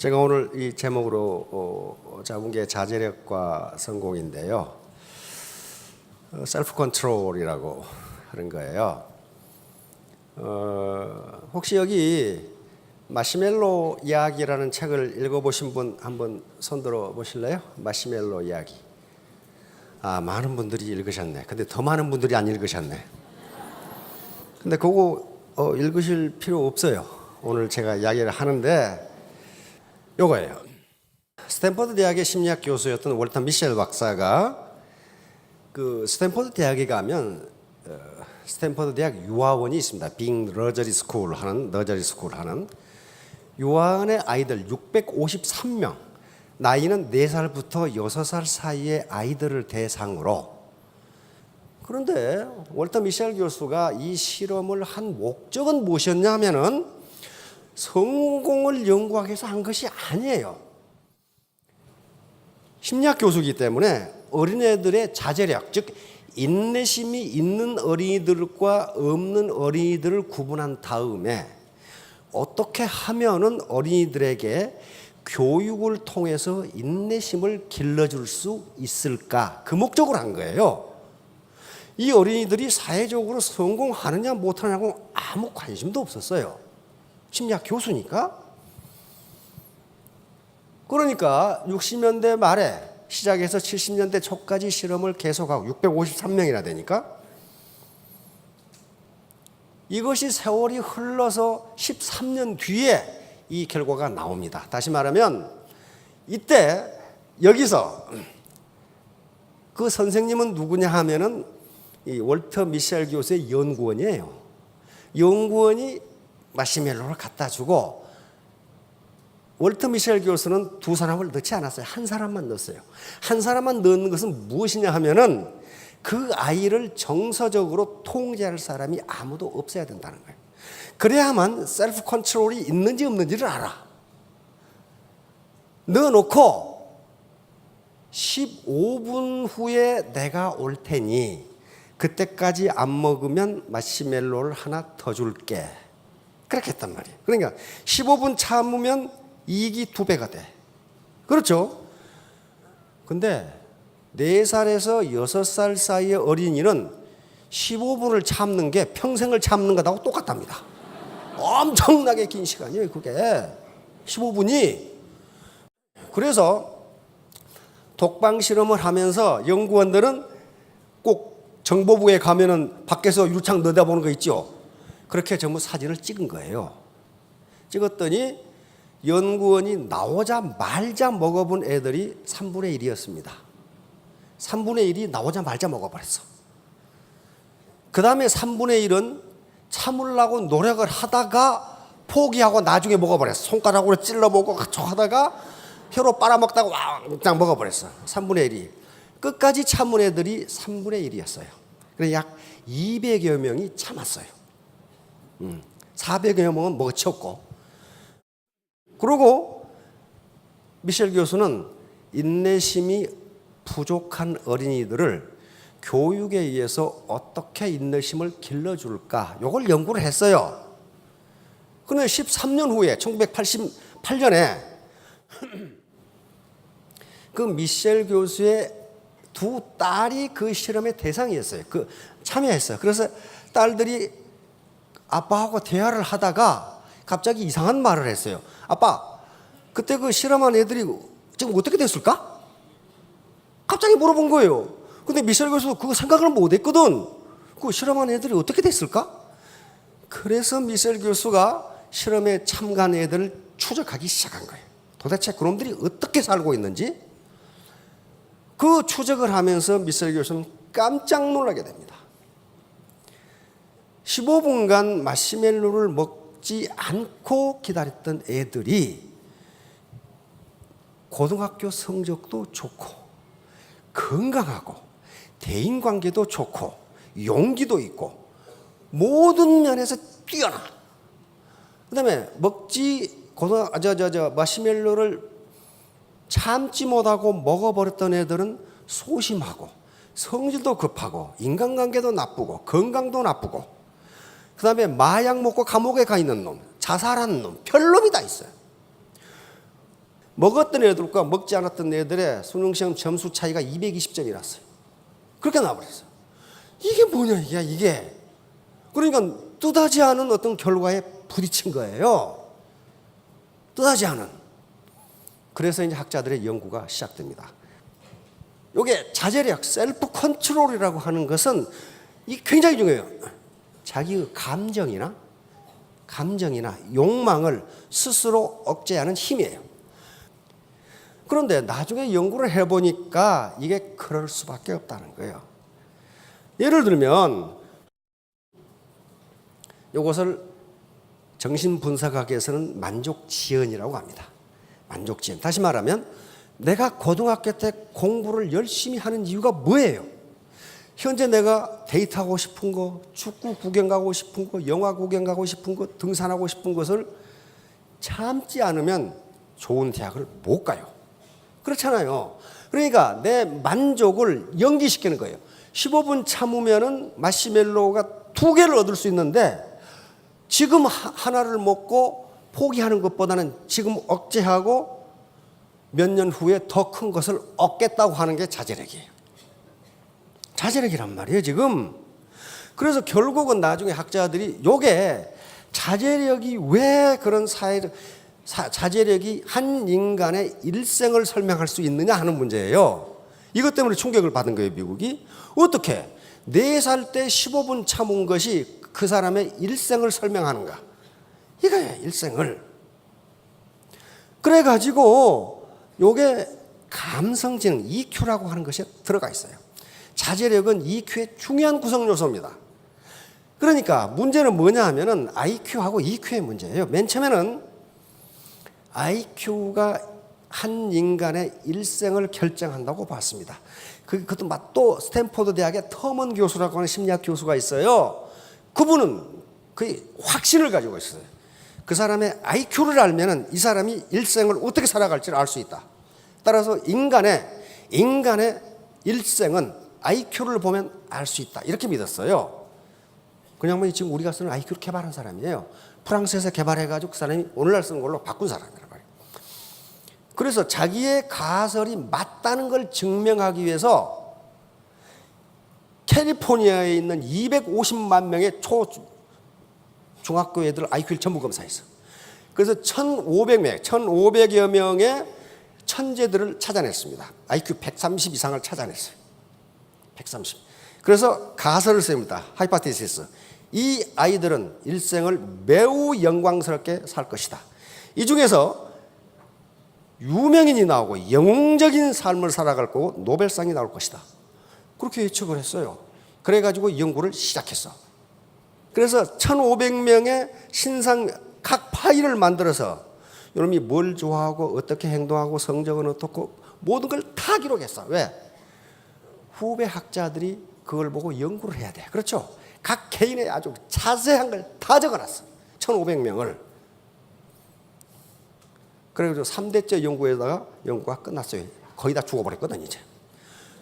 제가 오늘 이 제목으로 잡은 게 자제력과 성공인데요. 셀프 컨트롤이라고 하는 거예요. 혹시 여기 마시멜로 이야기라는 책을 읽어보신 분 한번 손들어 보실래요? 마시멜로 이야기. 많은 분들이 읽으셨네. 근데 더 많은 분들이 안 읽으셨네. 근데 그거 읽으실 필요 없어요. 오늘 제가 이야기를 하는데 요거예요. 스탠퍼드 대학의 심리학 교수였던 월터 미셸 박사가 그 스탠퍼드 대학에 가면 스탠퍼드 대학 유아원이 있습니다. 빙 너저리 스쿨 하는 유아원의 아이들 653명, 나이는 4살부터 6살 사이의 아이들을 대상으로. 그런데 월터 미셸 교수가 이 실험을 한 목적은 무엇이었냐면은 성공을 연구하기 위해서 한 것이 아니에요. 심리학 교수이기 때문에 어린애들의 자제력, 즉 인내심이 있는 어린이들과 없는 어린이들을 구분한 다음에 어떻게 하면은 어린이들에게 교육을 통해서 인내심을 길러줄 수 있을까, 그 목적으로 한 거예요. 이 어린이들이 사회적으로 성공하느냐 못하느냐고 아무 관심도 없었어요. 심리학 교수니까. 그러니까 60년대 말에 시작해서 70년대 초까지 실험을 계속하고 653명이나 되니까 이것이 세월이 흘러서 13년 뒤에 이 결과가 나옵니다. 다시 말하면 이때 여기서 그 선생님은 누구냐 하면은 이 월터 미셸 교수의 연구원이에요. 연구원이 마시멜로를 갖다 주고 월터 미셸 교수는 두 사람을 넣지 않았어요. 한 사람만 넣었어요. 한 사람만 넣는 것은 무엇이냐 하면은 그 아이를 정서적으로 통제할 사람이 아무도 없어야 된다는 거예요. 그래야만 셀프 컨트롤이 있는지 없는지를 알아. 넣어놓고 15분 후에 내가 올 테니 그때까지 안 먹으면 마시멜로를 하나 더 줄게. 그렇게 했단 말이에요. 그러니까 15분 참으면 이익이 2배가 돼. 그렇죠? 근데 4살에서 6살 사이의 어린이는 15분을 참는 게 평생을 참는 것하고 똑같답니다. 엄청나게 긴 시간이에요, 그게. 15분이. 그래서 독방 실험을 하면서 연구원들은 꼭 정보부에 가면은 밖에서 유리창 내다보는 거 있죠? 그렇게 전부 사진을 찍은 거예요. 찍었더니 연구원이 나오자마자 먹어본 애들이 3분의 1이었습니다. 3분의 1이 나오자마자 먹어버렸어. 그 다음에 3분의 1은 참으려고 노력을 하다가 포기하고 나중에 먹어버렸어. 손가락으로 찔러보고 하다가 혀로 빨아먹다가 왕짱 먹어버렸어. 3분의 1이. 끝까지 참은 애들이 3분의 1이었어요. 그래서 약 200여 명이 참았어요. 400여 명은 먹어치웠고. 그리고 미셸 교수는 인내심이 부족한 어린이들을 교육에 의해서 어떻게 인내심을 길러줄까, 이걸 연구를 했어요. 그런데 13년 후에 1988년에 그 미셸 교수의 두 딸이 그 실험의 대상이었어요. 참여했어요. 그래서 딸들이 아빠하고 대화를 하다가 갑자기 이상한 말을 했어요. 아빠, 그때 그 실험한 애들이 지금 어떻게 됐을까? 갑자기 물어본 거예요. 근데 미셸 교수도 그거 생각을 못 했거든. 그 실험한 애들이 어떻게 됐을까? 그래서 미셸 교수가 실험에 참가한 애들을 추적하기 시작한 거예요. 도대체 그놈들이 어떻게 살고 있는지. 그 추적을 하면서 미셸 교수는 깜짝 놀라게 됩니다. 15분간 마시멜로를 먹지 않고 기다렸던 애들이 고등학교 성적도 좋고 건강하고 대인관계도 좋고 용기도 있고 모든 면에서 뛰어나. 그다음에 마시멜로를 참지 못하고 먹어버렸던 애들은 소심하고 성질도 급하고 인간관계도 나쁘고 건강도 나쁘고, 그 다음에 마약 먹고 감옥에 가 있는 놈, 자살하는 놈, 별놈이 다 있어요. 먹었던 애들과 먹지 않았던 애들의 수능시험 점수 차이가 220점이 났어요. 그렇게 나와버렸어요. 이게 뭐냐 이게. 그러니까 뜻하지 않은 어떤 결과에 부딪힌 거예요. 뜻하지 않은. 그래서 이제 학자들의 연구가 시작됩니다. 이게 자제력, 셀프 컨트롤이라고 하는 것은 이 굉장히 중요해요. 자기의 감정이나 욕망을 스스로 억제하는 힘이에요. 그런데 나중에 연구를 해보니까 이게 그럴 수밖에 없다는 거예요. 예를 들면 이것을 정신분석학에서는 만족지연이라고 합니다. 만족지연. 다시 말하면 내가 고등학교 때 공부를 열심히 하는 이유가 뭐예요? 현재 내가 데이트하고 싶은 거, 축구 구경 가고 싶은 거, 영화 구경 가고 싶은 거, 등산하고 싶은 것을 참지 않으면 좋은 대학을 못 가요. 그렇잖아요. 그러니까 내 만족을 연기시키는 거예요. 15분 참으면은 마시멜로우가 2개를 얻을 수 있는데 지금 하나를 먹고 포기하는 것보다는 지금 억제하고 몇 년 후에 더 큰 것을 얻겠다고 하는 게 자제력이에요. 자제력이란 말이에요, 지금. 그래서 결국은 나중에 학자들이 요게 자제력이 왜 그런 자제력이 한 인간의 일생을 설명할 수 있느냐 하는 문제예요. 이것 때문에 충격을 받은 거예요, 미국이. 어떻게 4살 때 15분 참은 것이 그 사람의 일생을 설명하는가? 이거예요, 일생을. 그래가지고 요게 감성지능, EQ라고 하는 것이 들어가 있어요. 자제력은 EQ의 중요한 구성 요소입니다. 그러니까 문제는 뭐냐 하면은 IQ하고 EQ의 문제예요. 맨 처음에는 IQ가 한 인간의 일생을 결정한다고 봤습니다. 그것도 또 스탠포드 대학의 터먼 교수라고 하는 심리학 교수가 있어요. 그분은 거의 확신을 가지고 있어요. 그 사람의 IQ를 알면은 이 사람이 일생을 어떻게 살아갈지를 알 수 있다. 따라서 인간의 일생은 IQ를 보면 알 수 있다. 이렇게 믿었어요. 그냥 뭐 지금 우리가 쓰는 IQ를 개발한 사람이에요. 프랑스에서 개발해가지고 그 사람이 오늘날 쓰는 걸로 바꾼 사람이란 말이에요. 그래서 자기의 가설이 맞다는 걸 증명하기 위해서 캘리포니아에 있는 250만 명의 중학교 애들 IQ를 전부 검사했어. 그래서 1,500여 명의 천재들을 찾아냈습니다. IQ 130 이상을 찾아냈어요. 130. 그래서 가설을 세웁니다. 하이파테시스. 이 아이들은 일생을 매우 영광스럽게 살 것이다. 이 중에서 유명인이 나오고 영웅적인 삶을 살아갈 거고 노벨상이 나올 것이다. 그렇게 예측을 했어요. 그래가지고 연구를 시작했어. 그래서 1,500명의 각 파일을 만들어서 여러분이 뭘 좋아하고 어떻게 행동하고 성적은 어떻고 모든 걸 다 기록했어. 왜? 후배 학자들이 그걸 보고 연구를 해야 돼. 그렇죠? 각 개인의 아주 자세한 걸 다 적어놨어. 1,500명을. 그래서 3대째 연구가 끝났어요. 거의 다 죽어버렸거든 이제.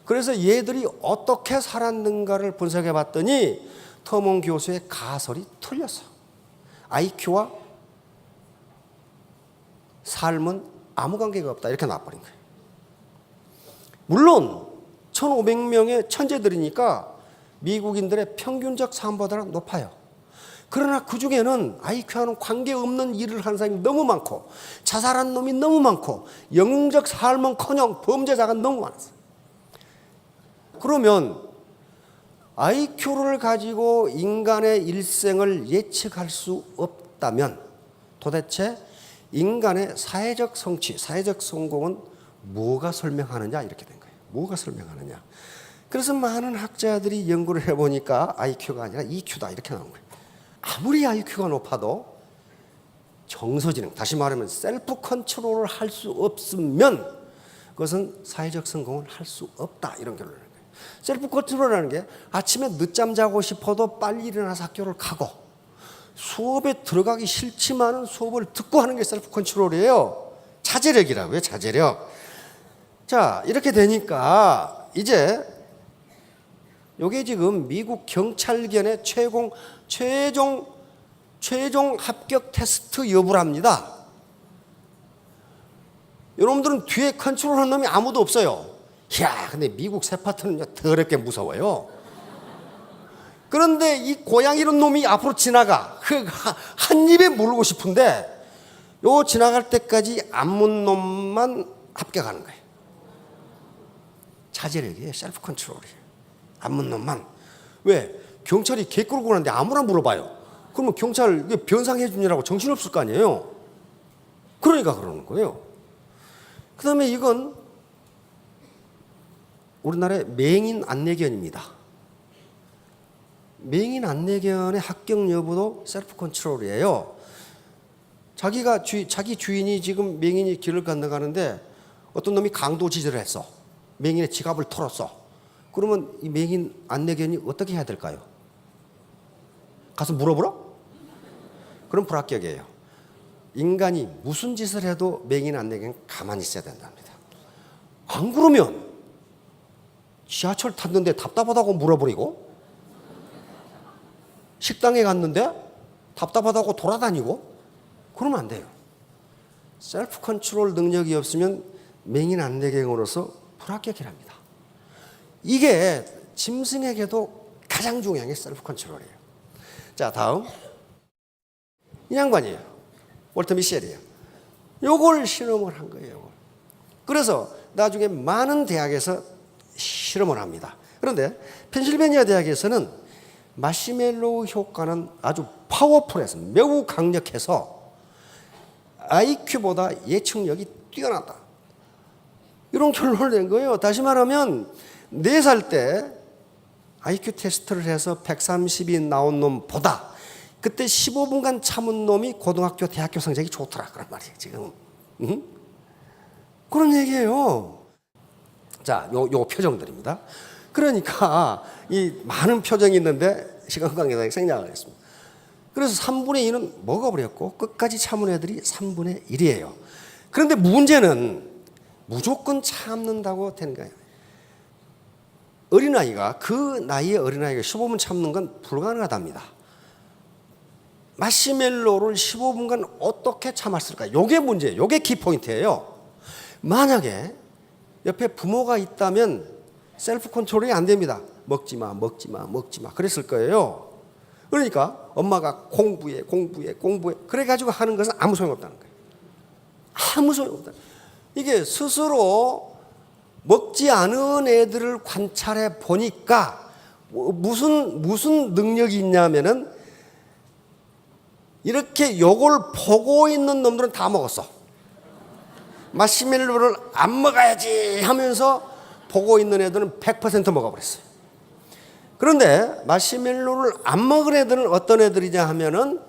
그래서 얘들이 어떻게 살았는가를 분석해 봤더니 터먼 교수의 가설이 틀렸어. IQ와 삶은 아무 관계가 없다. 이렇게 나와버린 거예요. 물론 1,500명의 천재들이니까 미국인들의 평균적 삶보다는 높아요. 그러나 그중에는 IQ와는 관계없는 일을 하는 사람이 너무 많고 자살한 놈이 너무 많고 영웅적 삶은커녕 범죄자가 너무 많았어요. 그러면 IQ를 가지고 인간의 일생을 예측할 수 없다면 도대체 인간의 사회적 성취, 사회적 성공은 뭐가 설명하느냐 이렇게 된 거예요. 뭐가 설명하느냐. 그래서 많은 학자들이 연구를 해보니까 IQ가 아니라 EQ다 이렇게 나온 거예요. 아무리 IQ가 높아도 정서지능, 다시 말하면 셀프 컨트롤을 할 수 없으면 그것은 사회적 성공을 할 수 없다 이런 결론을 내는 거예요. 셀프 컨트롤이라는 게 아침에 늦잠 자고 싶어도 빨리 일어나서 학교를 가고 수업에 들어가기 싫지만은 수업을 듣고 하는 게 셀프 컨트롤이에요. 자제력이라고요. 자제력. 자, 이렇게 되니까 이제 이게 지금 미국 경찰견의 최종 합격 테스트 여부랍니다. 여러분들은 뒤에 컨트롤하는 놈이 아무도 없어요. 이야, 근데 미국 세파트는요 더럽게 무서워요. 그런데 이 고양 이런 놈이 앞으로 지나가. 한 입에 물고 싶은데 요 지나갈 때까지 안 문 놈만 합격하는 거예요. 자제력이에요. 셀프 컨트롤이에요. 안 문 놈만. 왜? 경찰이 개 끌고 가는데 아무나 물어봐요. 그러면 경찰 변상해 주느라고 정신없을 거 아니에요. 그러니까 그러는 거예요. 그 다음에 이건 우리나라의 맹인 안내견입니다. 맹인 안내견의 합격 여부도 셀프 컨트롤이에요. 자기 주인이 지금 맹인이 길을 건너가는데 어떤 놈이 강도질을 했어. 맹인의 지갑을 털었어. 그러면 이 맹인 안내견이 어떻게 해야 될까요? 가서 물어보라? 그럼 불합격이에요. 인간이 무슨 짓을 해도 맹인 안내견은 가만히 있어야 된답니다. 안 그러면 지하철 탔는데 답답하다고 물어버리고, 식당에 갔는데 답답하다고 돌아다니고, 그러면 안 돼요. 셀프 컨트롤 능력이 없으면 맹인 안내견으로서 불합격이랍니다. 이게 짐승에게도 가장 중요한 게 셀프 컨트롤이에요. 자, 다음. 이 양반이에요. 월터 미셸이에요. 요걸 실험을 한 거예요. 그래서 나중에 많은 대학에서 실험을 합니다. 그런데 펜실베니아 대학에서는 마시멜로우 효과는 아주 파워풀해서 매우 강력해서 IQ보다 예측력이 뛰어나다. 이런 결론을 낸 거예요. 다시 말하면 4살 때 IQ 테스트를 해서 130이 나온 놈보다 그때 15분간 참은 놈이 고등학교, 대학교 성적이 좋더라. 그런 말이에요, 지금. 응? 그런 얘기예요. 자, 요 표정들입니다. 그러니까 이 많은 표정이 있는데 시간 관계상 생략을 하겠습니다. 그래서 3분의 2는 먹어버렸고 끝까지 참은 애들이 3분의 1이에요. 그런데 문제는 무조건 참는다고 되는 거예요. 어린아이가, 그 나이의 어린아이가 15분 참는 건 불가능하답니다. 마시멜로를 15분간 어떻게 참았을까? 이게 문제예요. 이게 키포인트예요. 만약에 옆에 부모가 있다면 셀프 컨트롤이 안 됩니다. 먹지 마, 먹지 마, 먹지 마. 그랬을 거예요. 그러니까 엄마가 공부해. 그래가지고 하는 것은 아무 소용없다는 거예요. 아무 소용없다. 이게 스스로 먹지 않은 애들을 관찰해 보니까 무슨 능력이 있냐면은 이렇게 요걸 보고 있는 놈들은 다 먹었어. 마시멜로를 안 먹어야지 하면서 보고 있는 애들은 100% 먹어버렸어요. 그런데 마시멜로를 안 먹은 애들은 어떤 애들이냐 하면은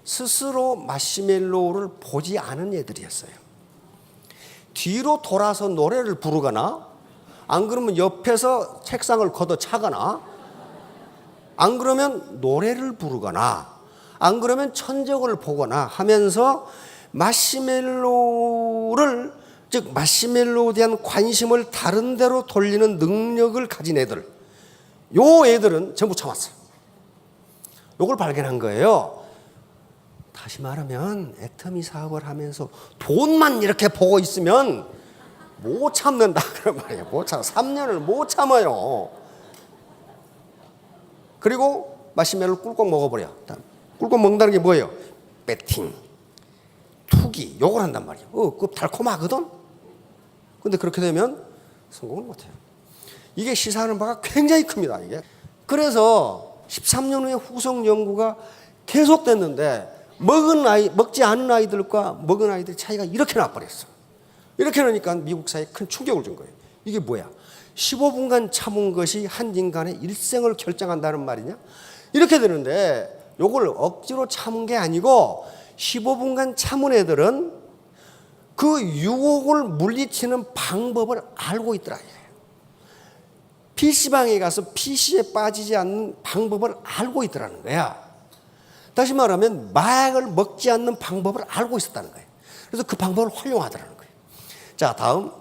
스스로 마시멜로를 보지 않은 애들이었어요. 뒤로 돌아서 노래를 부르거나, 안 그러면 옆에서 책상을 걷어차거나, 안 그러면 노래를 부르거나, 안 그러면 천적을 보거나 하면서 마시멜로를, 즉 마시멜로에 대한 관심을 다른 데로 돌리는 능력을 가진 애들, 요 애들은 전부 참았어요. 요걸 발견한 거예요. 다시 말하면 애터미 사업을 하면서 돈만 이렇게 보고 있으면 못 참는다 그런 말이에요. 못 참아. 3년을 못 참아요. 그리고 마시멜로 꿀꺽 먹어버려. 꿀꺽 먹는다는 게 뭐예요? 배팅, 투기, 요걸 한단 말이에요. 그거 달콤하거든? 근데 그렇게 되면 성공을 못해요. 이게 시사하는 바가 굉장히 큽니다, 이게. 그래서 13년 후에 후속 연구가 계속됐는데 먹지 않은 아이들과 먹은 아이들의 차이가 이렇게 나버렸어. 이렇게 나니까 미국 사회에 큰 충격을 준 거예요. 이게 뭐야? 15분간 참은 것이 한 인간의 일생을 결정한다는 말이냐? 이렇게 되는데 요걸 억지로 참은 게 아니고 15분간 참은 애들은 그 유혹을 물리치는 방법을 알고 있더라. PC방에 가서 PC에 빠지지 않는 방법을 알고 있더라는 거야. 다시 말하면 마약을 먹지 않는 방법을 알고 있었다는 거예요. 그래서 그 방법을 활용하더라는 거예요. 자, 다음.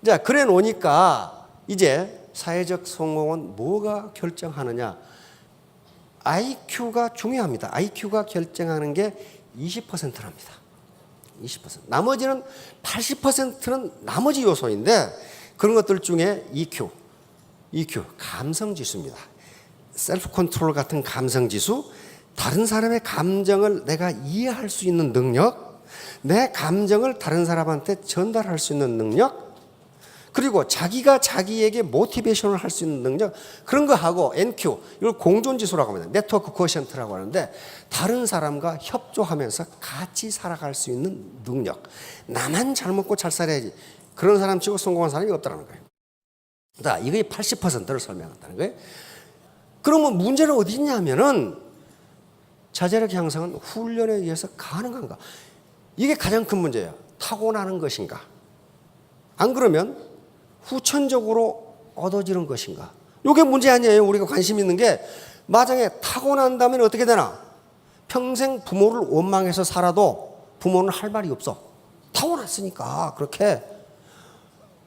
자, 그래 놓으니까 이제 사회적 성공은 뭐가 결정하느냐? IQ가 중요합니다. IQ가 결정하는 게 20%랍니다. 20%. 나머지는 80%는 나머지 요소인데 그런 것들 중에 EQ, 감성지수입니다. 셀프 컨트롤 같은 감성지수, 다른 사람의 감정을 내가 이해할 수 있는 능력, 내 감정을 다른 사람한테 전달할 수 있는 능력, 그리고 자기가 자기에게 모티베이션을 할 수 있는 능력, 그런 거 하고 NQ, 이걸 공존지수라고 합니다. 네트워크 코어션트라고 하는데 다른 사람과 협조하면서 같이 살아갈 수 있는 능력. 나만 잘 먹고 잘 살아야지. 그런 사람 치고 성공한 사람이 없다는 거예요. 자, 이게 80%를 설명한다는 거예요. 그러면 문제는 어디 있냐면은 자제력 향상은 훈련에 의해서 가능한가? 이게 가장 큰 문제예요. 타고나는 것인가? 안 그러면 후천적으로 얻어지는 것인가? 이게 문제 아니에요. 우리가 관심 있는 게 만약에 타고난다면 어떻게 되나? 평생 부모를 원망해서 살아도 부모는 할 말이 없어. 타고났으니까 그렇게.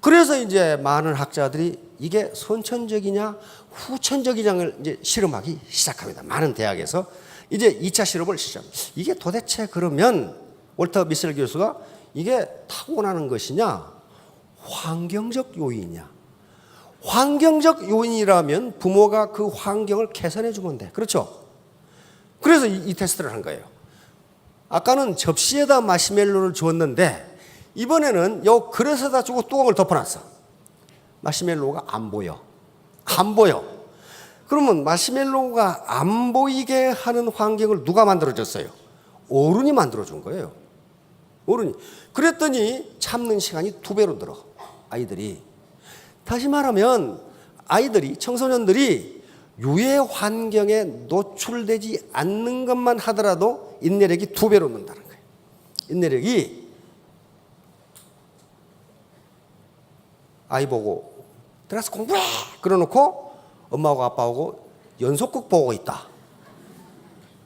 그래서 이제 많은 학자들이 이게 선천적이냐 후천적이냐를 이제 실험하기 시작합니다. 많은 대학에서 이제 2차 실험을 시작합니다. 이게 도대체 그러면 월터 미셀 교수가 이게 타고나는 것이냐 환경적 요인이냐. 환경적 요인이라면 부모가 그 환경을 개선해 주면 돼. 그렇죠? 그래서 이 테스트를 한 거예요. 아까는 접시에다 마시멜로를 주었는데 이번에는 요 그릇에다 주고 뚜껑을 덮어놨어. 마시멜로가 안 보여. 안 보여. 그러면 마시멜로가 안 보이게 하는 환경을 누가 만들어줬어요? 어른이 만들어준 거예요. 어른이. 그랬더니 참는 시간이 2배로 늘어. 아이들이. 다시 말하면 아이들이, 청소년들이 유해 환경에 노출되지 않는 것만 하더라도 인내력이 2배로 는다는 거예요. 인내력이 아이 보고 들어가서 공부해! 그러놓고 엄마하고 아빠하고 연속극 보고 있다.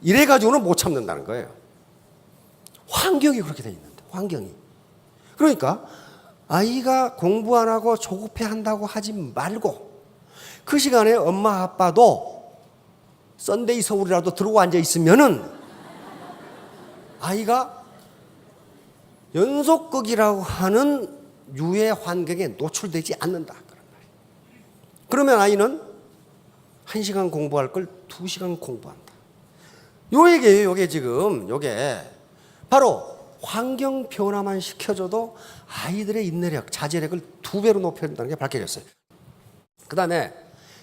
이래가지고는 못 참는다는 거예요. 환경이 그렇게 돼 있는데, 환경이. 그러니까 아이가 공부 안 하고 조급해 한다고 하지 말고 그 시간에 엄마 아빠도 썬데이 서울이라도 들고 앉아 있으면은 아이가 연속극이라고 하는 유해 환경에 노출되지 않는다. 그러면 아이는 1시간 공부할 걸 2시간 공부한다. 요게 지금 요게 바로 환경 변화만 시켜줘도 아이들의 인내력, 자제력을 2배로 높여준다는 게 밝혀졌어요. 그 다음에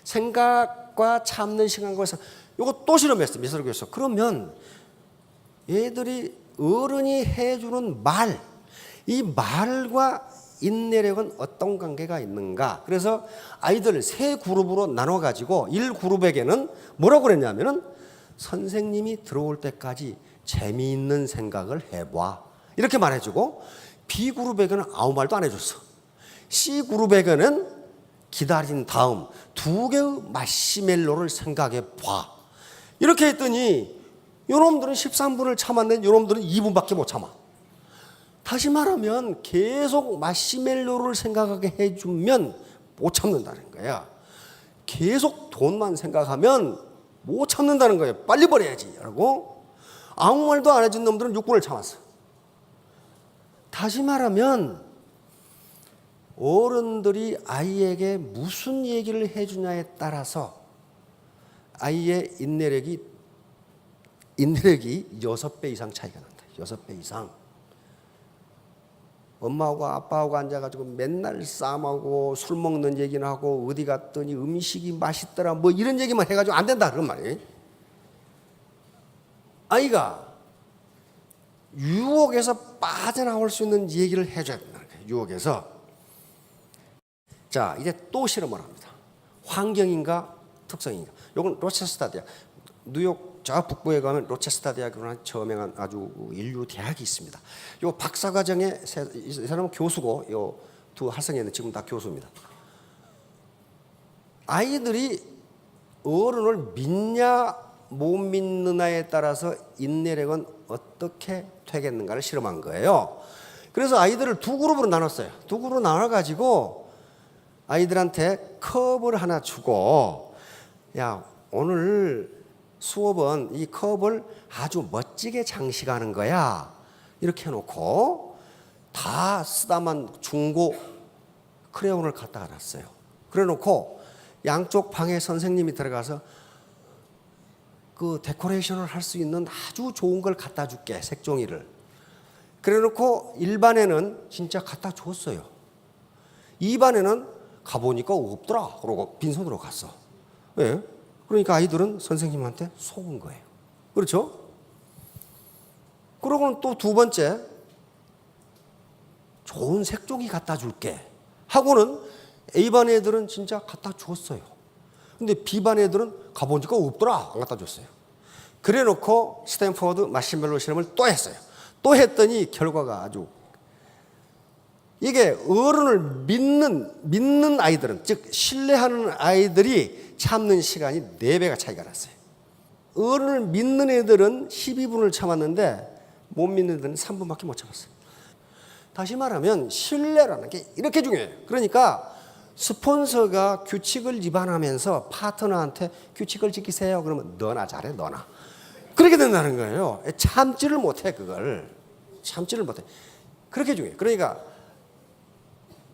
생각과 참는 시간과 해서 요거 또 실험했어요. 미술 교수. 그러면 얘들이 어른이 해주는 말, 이 말과 인내력은 어떤 관계가 있는가? 그래서 아이들 3그룹으로 나눠가지고 1그룹에게는 뭐라고 그랬냐면은 선생님이 들어올 때까지 재미있는 생각을 해봐. 이렇게 말해주고 B그룹에게는 아무 말도 안 해줬어. C그룹에게는 기다린 다음 2개의 마시멜로를 생각해 봐. 이렇게 했더니 요놈들은 13분을 참았는데 요놈들은 2분밖에 못 참아. 다시 말하면 계속 마시멜로를 생각하게 해주면 못 참는다는 거야. 계속 돈만 생각하면 못 참는다는 거예요. 빨리 버려야지 라고. 아무 말도 안 해준 놈들은 6분을 참았어. 다시 말하면 어른들이 아이에게 무슨 얘기를 해주냐에 따라서 아이의 인내력이 6배 이상 차이가 난다. 6배 이상. 엄마하고 아빠하고 앉아가지고 맨날 싸움하고 술 먹는 얘기나 하고 어디 갔더니 음식이 맛있더라 뭐 이런 얘기만 해가지고 안 된다 그런 말이에요. 아이가 유혹에서 빠져나올 수 있는 얘기를 해줘야 된다는 거예요. 유혹에서. 자, 이제 또 실험을 합니다. 환경인가 특성인가. 이건 로체스터 대학. 뉴욕 저 북부에 가면 로체스터 대학이라는 저명한 아주 인류 대학이 있습니다. 요 박사과정에 이 사람은 교수고 요 두 학생회는 지금 다 교수입니다. 아이들이 어른을 믿냐 못 믿느냐에 따라서 인내력은 어떻게 되겠는가를 실험한 거예요. 그래서 아이들을 2그룹으로 나눴어요. 2그룹으로 나눠가지고 아이들한테 컵을 하나 주고 야 오늘 수업은 이 컵을 아주 멋지게 장식하는 거야. 이렇게 해놓고 다 쓰다만 중고 크레용을 갖다가 놨어요. 그래 놓고 양쪽 방에 선생님이 들어가서 그 데코레이션을 할 수 있는 아주 좋은 걸 갖다 줄게, 색종이를. 그래 놓고 1반에는 진짜 갖다 줬어요. 2반에는 가보니까 없더라. 그러고 빈손으로 갔어. 왜? 그러니까 아이들은 선생님한테 속은 거예요. 그렇죠? 그러고는 또 두 번째, 좋은 색종이 갖다 줄게 하고는 A반 애들은 진짜 갖다 줬어요. 근데 B반 애들은 가보니까 없더라. 안 갖다 줬어요. 그래 놓고 스탠퍼드 마시멜로 실험을 또 했어요. 또 했더니 결과가 아주, 이게 어른을 믿는 아이들은, 즉 신뢰하는 아이들이 참는 시간이 4배가 차이가 났어요. 어른을 믿는 애들은 12분을 참았는데 못 믿는 애들은 3분밖에 못 참았어요. 다시 말하면 신뢰라는 게 이렇게 중요해요. 그러니까 스폰서가 규칙을 위반하면서 파트너한테 규칙을 지키세요. 그러면 너나 잘해, 너나. 그렇게 된다는 거예요. 참지를 못해, 그걸. 참지를 못해. 그렇게 중요해요. 그러니까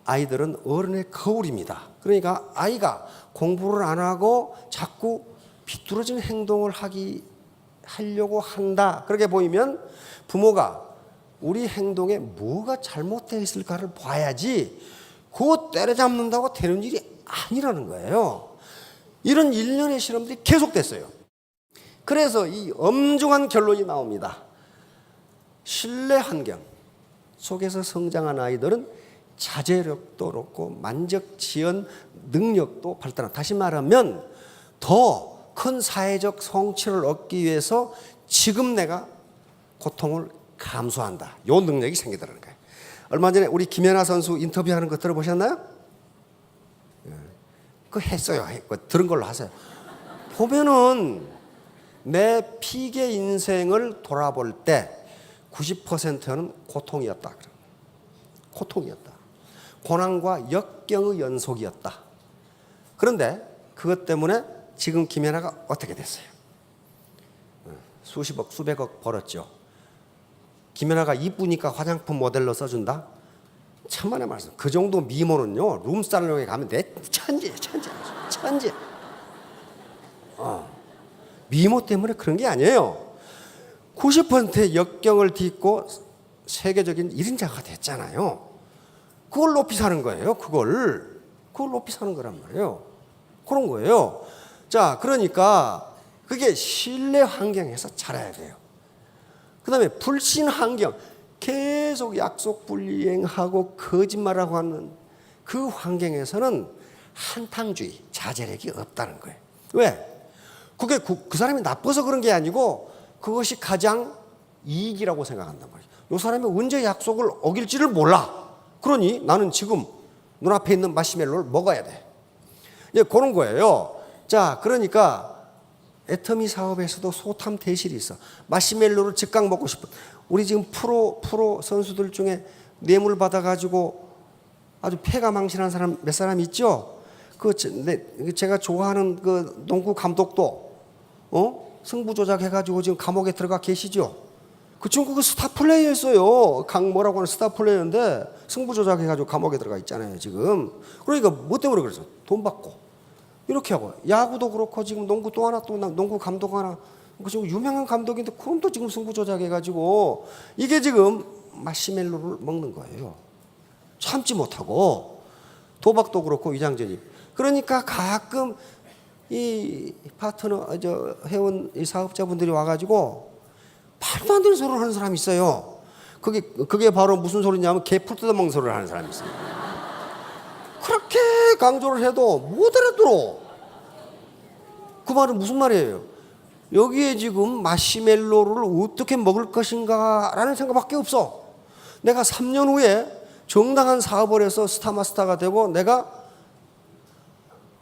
아이들은 어른의 거울입니다. 그러니까 아이가 공부를 안 하고 자꾸 비뚤어진 행동을 하려고 한다. 그렇게 보이면 부모가 우리 행동에 뭐가 잘못되어 있을까를 봐야지 그거 때려잡는다고 되는 일이 아니라는 거예요. 이런 일련의 실험들이 계속됐어요. 그래서 이 엄중한 결론이 나옵니다. 신뢰 환경 속에서 성장한 아이들은 자제력도 높고 만적 지연 능력도 발달한다. 다시 말하면 더 큰 사회적 성취를 얻기 위해서 지금 내가 고통을 감수한다. 요 능력이 생기더라는 거예요. 얼마 전에 우리 김연아 선수 인터뷰하는 거 들어보셨나요? 그거 했어요. 들은 걸로 하세요. 보면은 내 피계 인생을 돌아볼 때 90%는 고통이었다. 고통이었다. 고난과 역경의 연속이었다. 그런데 그것 때문에 지금 김연아가 어떻게 됐어요? 수십억, 수백억 벌었죠. 김연아가 이쁘니까 화장품 모델로 써준다? 천만의 말씀. 그 정도 미모는요, 룸살롱에 가면 내 천지예요, 천지. 미모 때문에 그런 게 아니에요. 90%의 역경을 딛고 세계적인 1인자가 됐잖아요. 그걸 높이 사는 거예요. 그걸 높이 사는 거란 말이에요. 그런 거예요. 자, 그러니까 그게 신뢰 환경에서 자라야 돼요. 그 다음에 불신 환경, 계속 약속 불이행하고 거짓말하고 하는 그 환경에서는 한탕주의, 자제력이 없다는 거예요. 왜? 그게 그 사람이 나빠서 그런 게 아니고 그것이 가장 이익이라고 생각한단 말이에요. 이 사람이 언제 약속을 어길지를 몰라. 그러니 나는 지금 눈앞에 있는 마시멜로를 먹어야 돼. 이제 그런 거예요. 자, 그러니까 애터미 사업에서도 소탐 대실이 있어. 마시멜로를 즉각 먹고 싶은. 우리 지금 프로 선수들 중에 뇌물 받아가지고 아주 폐가 망신한 사람 몇 사람 있죠? 제가 좋아하는 그 농구 감독도 승부 조작해가지고 지금 감옥에 들어가 계시죠? 그 친구 그 스타 플레이어였어요. 강모라고 하는 스타 플레이어인데 승부 조작해가지고 감옥에 들어가 있잖아요, 지금. 그러니까 뭐 때문에 그랬어? 돈 받고. 이렇게 하고. 야구도 그렇고 지금 농구 또 하나, 또 농구 감독 하나. 그 지금 유명한 감독인데 그건 또 지금 승부 조작해가지고 이게 지금 마시멜로를 먹는 거예요. 참지 못하고. 도박도 그렇고 위장전입. 그러니까 가끔 이 파트너, 회원 이 사업자분들이 와가지고 말도 안 되는 소리를 하는 사람이 있어요. 그게 바로 무슨 소리냐면 개 풀 뜯어먹는 소리를 하는 사람이 있어요. 그렇게 강조를 해도 못 알아들어. 그 말은 무슨 말이에요? 여기에 지금 마시멜로를 어떻게 먹을 것인가라는 생각밖에 없어. 내가 3년 후에 정당한 사업을 해서 스타마스터가 되고 내가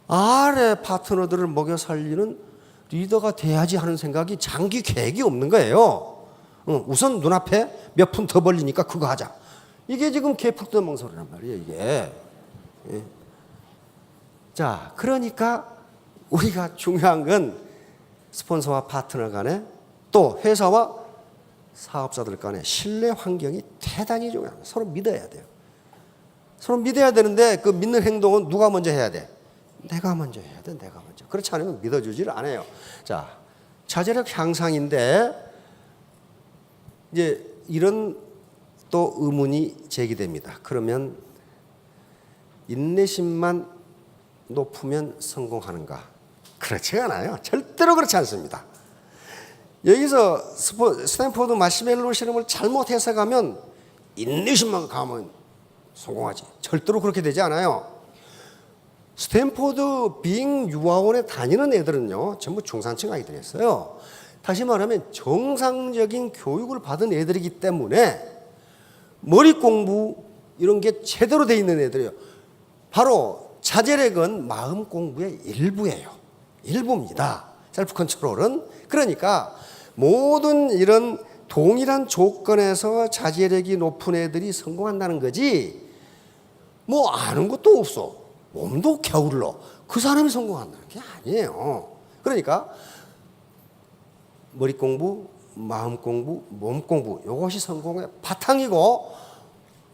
아래 파트너들을 먹여 살리는 리더가 돼야지 하는 생각이 장기 계획이 없는 거예요. 우선 눈앞에 몇 푼 더 벌리니까 그거 하자. 이게 지금 개풀 뜯어먹는 소리란 말이에요, 이게. 예. 자, 그러니까 우리가 중요한 건 스폰서와 파트너 간에 또 회사와 사업자들 간의 신뢰 환경이 대단히 중요합니다. 서로 믿어야 돼요. 서로 믿어야 되는데 그 믿는 행동은 누가 먼저 해야 돼? 내가 먼저 해야 돼. 내가 먼저. 그렇지 않으면 믿어주지를 않아요. 자, 자제력 향상인데 이제 이런 또 의문이 제기됩니다. 그러면 인내심만 높으면 성공하는가? 그렇지 않아요. 절대로 그렇지 않습니다. 여기서 스탠포드 마시멜로 실험을 잘못 해석하면 인내심만 가면 성공하지. 절대로 그렇게 되지 않아요. 스탠포드 빙 유아원에 다니는 애들은요, 전부 중산층 아이들이었어요. 다시 말하면 정상적인 교육을 받은 애들이기 때문에 머리 공부 이런 게 제대로 돼 있는 애들이에요. 바로 자제력은 마음 공부의 일부예요. 일부입니다. 셀프 컨트롤은. 그러니까 모든 이런 동일한 조건에서 자제력이 높은 애들이 성공한다는 거지, 뭐 아는 것도 없어, 몸도 게을러, 그 사람이 성공한다는 게 아니에요. 그러니까 머리 공부, 마음 공부, 몸 공부, 이것이 성공의 바탕이고,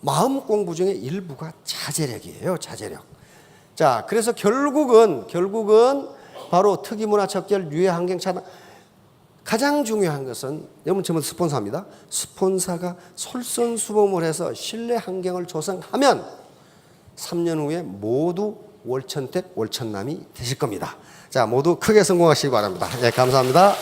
마음 공부 중에 일부가 자제력이에요. 자제력. 자, 그래서 결국은 바로 특이문화 척결 유해 환경 차단, 가장 중요한 것은, 여러분 전부 스폰서입니다. 스폰서가 솔선수범을 해서 신뢰 환경을 조성하면 3년 후에 모두 월천택 월천남이 되실 겁니다. 자, 모두 크게 성공하시기 바랍니다. 네, 감사합니다.